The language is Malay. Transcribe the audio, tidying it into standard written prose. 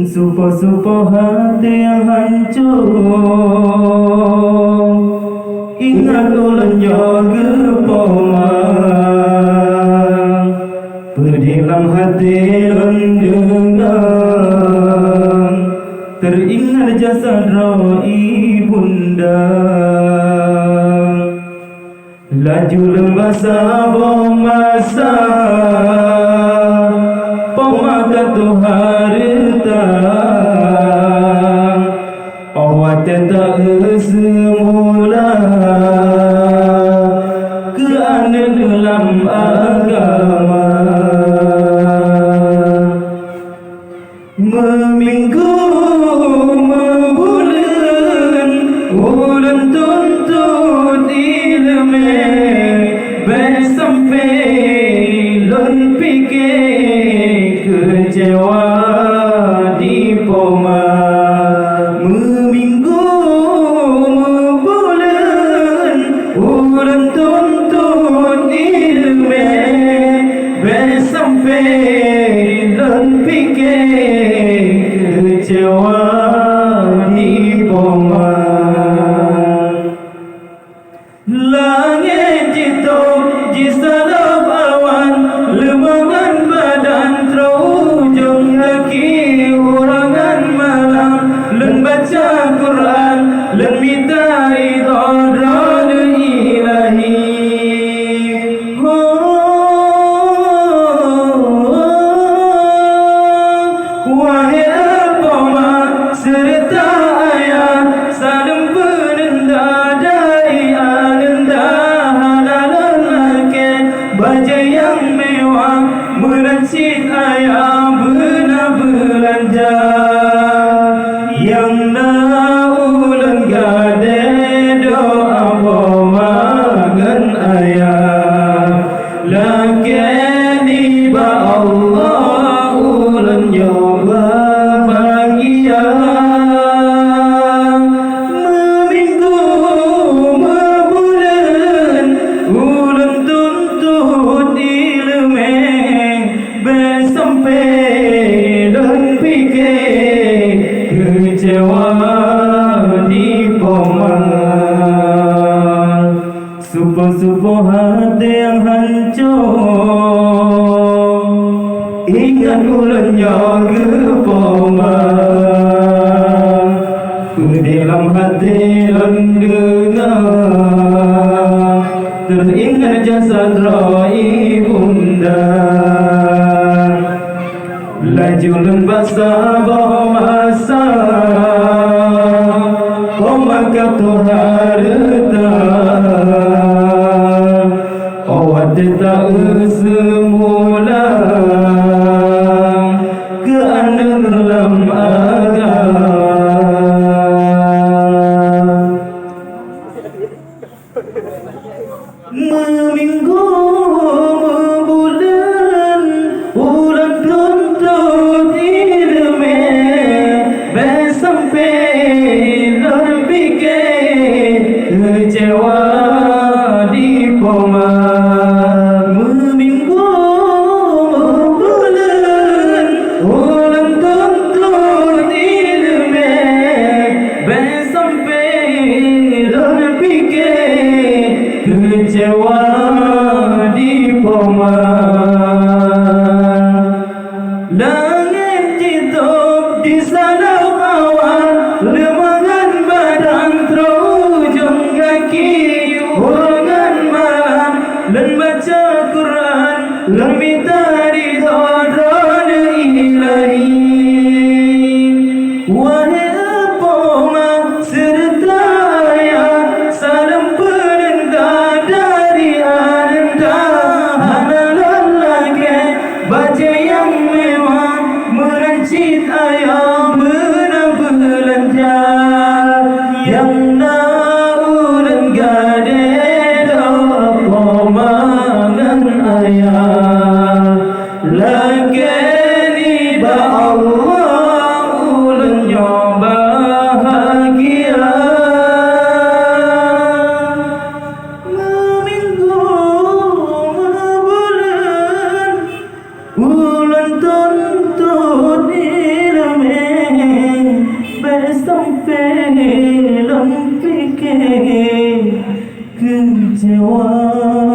Supo-supo hati yang hancur, ingat ulang jaga pomang, berdiam hati rendang, teringat jasad roh ibunda. Laju lembah sabong masa, pemakat tu harta, awak tak semula kerana dalam agama. Meminggu membulan, ulang tuntut ilmu, bersampai lon fikir kecewa di poma. Meminggu membulan, ulang tuntut ilmu, bersampai lon fikir kecewa di poma. Langit jitu jisalap awan, lemangan badan terujung kaki, urangan malam len baca Quran, len minta ridha ilahi. Wahai Al-Bahzi serta ayah, salam penanda dari Aneuknda, halalan Aceh, baju yang mewah, merancit ayah benar belanja. Yang nak ulang gade doa pemagan ayah, lakin iba Allah ulang nyoba bahagia. Meminggu membulan, ulang tuntut ilmu, bersampai dan fikir kecewa di pomang. Supo-supo hati yang hancur, ingat ulang jaga pomang, dalam hati rendang, teringat jasad roh ibunda. Laju lembah sabah masa, pemakat tu harta, awak tak semula kerana dalam agama. Meminggu membulan, ulang tuntut ilmu, bersampai dan fikir kecewa di pomang. Meminggu membulan, ulang tuntut ilmu, bersampai dan fikir kecewa di pomang. Langit jitup di sana awan, lemangan badan terujung kaki, urangan malam len baca Quran, len minta ridha ilahi. Wahai Al-Bahzi serta ayah, salam penanda dari Aneuknda, halalan Aceh, baju yang mewah, merancit ayah benar belanja. Yang nak ulang gade doa pemagan ayah, lakin iba Allah ulang nyoba kecewa